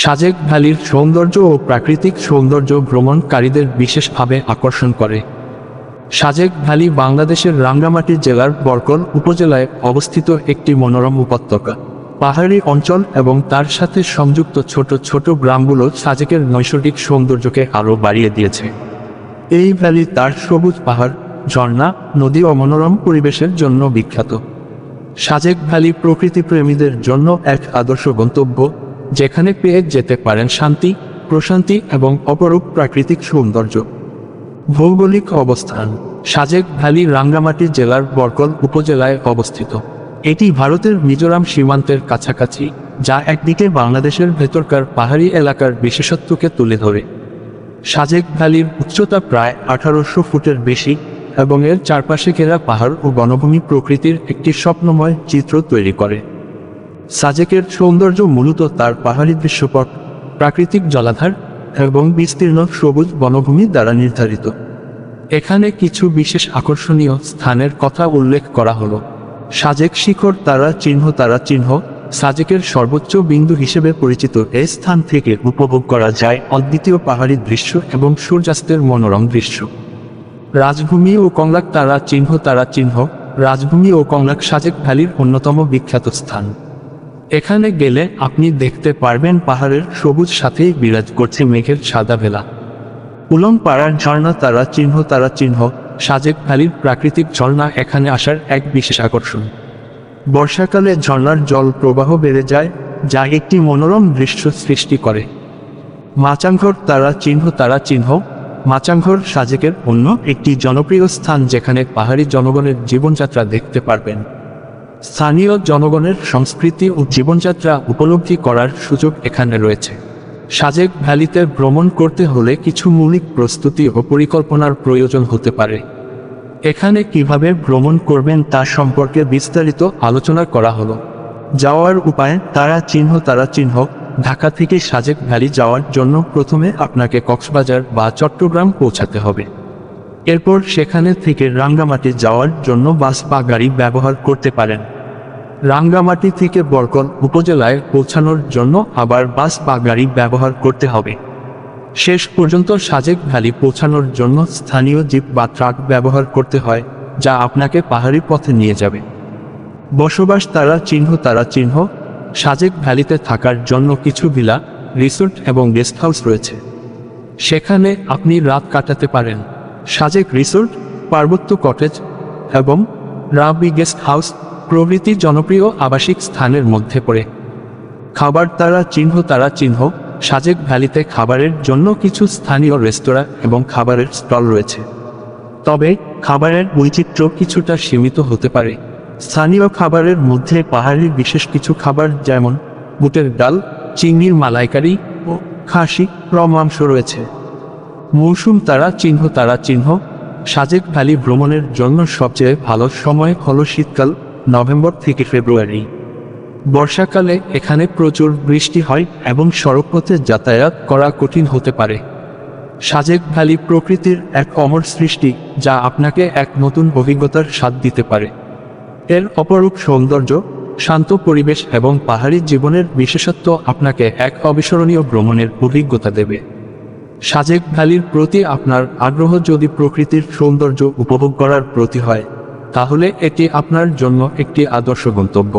সাজেক ভ্যালির সৌন্দর্য ও প্রাকৃতিক সৌন্দর্য ভ্রমণকারীদের বিশেষভাবে আকর্ষণ করে। সাজেক ভ্যালি বাংলাদেশের রাঙ্গামাটি জেলার বরকল উপজেলায় অবস্থিত একটি মনোরম উপত্যকা। পাহাড়ি অঞ্চল এবং তার সাথে সংযুক্ত ছোট ছোট গ্রামগুলো সাজেকের নৈসর্গিক সৌন্দর্যকে আরও বাড়িয়ে দিয়েছে। এই ভ্যালি তার সবুজ পাহাড়, ঝর্ণা, নদী ও মনোরম পরিবেশের জন্য বিখ্যাত। সাজেক ভ্যালি প্রকৃতিপ্রেমীদের জন্য এক আদর্শ গন্তব্য, যেখানে পেয়ে যেতে পারেন শান্তি, প্রশান্তি এবং অপরূপ প্রাকৃতিক সৌন্দর্য। ভৌগোলিক অবস্থান: সাজেক ভ্যালি রাঙ্গামাটি জেলার বরকল উপজেলায় অবস্থিত। এটি ভারতের মিজোরাম সীমান্তের কাছাকাছি, যা একদিকে বাংলাদেশের ভেতরকার পাহাড়ি এলাকার বিশেষত্বকে তুলে ধরে। সাজেক ভ্যালির উচ্চতা প্রায় 1800 ফুটের বেশি এবং এর চারপাশে ঘেরা পাহাড় ও বনভূমি প্রকৃতির একটি স্বপ্নময় চিত্র তৈরি করে। সাজেকের সৌন্দর্য মূলত তার পাহাড়ি দৃশ্যপট, প্রাকৃতিক জলাধার এবং বিস্তীর্ণ সবুজ বনভূমি দ্বারা নির্ধারিত। এখানে কিছু বিশেষ আকর্ষণীয় স্থানের কথা উল্লেখ করা হলো। সাজেক শিখর তারা চিহ্ন সাজেকের সর্বোচ্চ বিন্দু হিসেবে পরিচিত। এই স্থান থেকে উপভোগ করা যায় অদ্বিতীয় পাহাড়ি দৃশ্য এবং সূর্যাস্তের মনোরম দৃশ্য। রাজভূমি ও কংলাক তারা চিহ্ন রাজভূমি ও কংলাক সাজেক ভ্যালির অন্যতম বিখ্যাত স্থান। এখানে গেলে আপনি দেখতে পারবেন পাহাড়ের সবুজ সাথেই বিরাজ করছে মেঘের সাদা ভেলা। উলং পাড়ার ঝর্ণা তারা চিহ্ন সাজেক ভ্যালির প্রাকৃতিক ঝর্ণা এখানে আসার এক বিশেষ আকর্ষণ। বর্ষাকালে ঝর্ণার জল প্রবাহ বেড়ে যায়, যা একটি মনোরম দৃশ্য সৃষ্টি করে। মাচাংঘর তারা চিহ্ন মাচাংঘর সাজেকের অন্য একটি জনপ্রিয় স্থান, যেখানে পাহাড়ি জনগণের জীবনযাত্রা দেখতে পারবেন। স্থানীয় জনগণের সংস্কৃতি ও জীবনযাত্রা উপলব্ধি করার সুযোগ এখানে রয়েছে। সাজেক ভ্যালিতে ভ্রমণ করতে হলে কিছু মৌলিক প্রস্তুতি ও পরিকল্পনার প্রয়োজন হতে পারে। এখানে কিভাবে ভ্রমণ করবেন তা সম্পর্কে বিস্তারিত আলোচনা করা হলো। যাওয়ার উপায় তারা চিহ্ন ঢাকা থেকে সাজেক ভ্যালি যাওয়ার জন্য প্রথমে আপনাকে কক্সবাজার বা চট্টগ্রাম পৌঁছাতে হবে। এরপর সেখানে থেকে রাঙ্গামাটি যাওয়ার জন্য বাস বা গাড়ি ব্যবহার করতে পারেন। রাঙ্গামাটি থেকে বরকল উপজেলায় পৌঁছানোর জন্য আবার বাস বা গাড়ি ব্যবহার করতে হবে। শেষ পর্যন্ত সাজেক ভ্যালি পৌঁছানোর জন্য স্থানীয় জিপ বা ট্রাক ব্যবহার করতে হয়, যা আপনাকে পাহাড়ি পথে নিয়ে যাবে। বসবাস তারা চিহ্ন সাজেক ভ্যালিতে থাকার জন্য কিছু ভিলা, রিসোর্ট এবং গেস্ট হাউস রয়েছে। সেখানে আপনি রাত কাটাতে পারেন। সাজেক রিসোর্ট, পার্বত্য কটেজ এবং রাবি গেস্ট হাউস প্রভৃতি জনপ্রিয় আবাসিক স্থানের মধ্যে পড়ে। খাবার তারা চিহ্ন সাজেক ভ্যালিতে খাবারের জন্য কিছু স্থানীয় রেস্তোরাঁ এবং খাবারের স্টল রয়েছে, তবে খাবারের বৈচিত্র্য কিছুটা সীমিত হতে পারে। স্থানীয় খাবারের মধ্যে পাহাড়ি বিশেষ কিছু খাবার যেমন বুটের ডাল, চিংড়ির মালাইকারি ও খাসি মাংস রয়েছে। মৌসুম তারা চিহ্ন সাজেক ভ্যালি ভ্রমণের জন্য সবচেয়ে ভালো সময় হলো শীতকাল, নভেম্বর থেকে ফেব্রুয়ারি। বর্ষাকালে এখানে প্রচুর বৃষ্টি হয় এবং সড়কপথে যাতায়াত করা কঠিন হতে পারে। সাজেক ভ্যালি প্রকৃতির এক অমর সৃষ্টি, যা আপনাকে এক নতুন অভিজ্ঞতার স্বাদ দিতে পারে। এর অপরূপ সৌন্দর্য, শান্ত পরিবেশ এবং পাহাড়ি জীবনের বিশেষত্ব আপনাকে এক অবিস্মরণীয় ভ্রমণের অভিজ্ঞতা দেবে। সাজেক ভ্যালির প্রতি আপনার আগ্রহ যদি প্রকৃতির সৌন্দর্য উপভোগ করার প্রতি হয়, তাহলে এটি আপনার জন্য একটি আদর্শ গন্তব্য।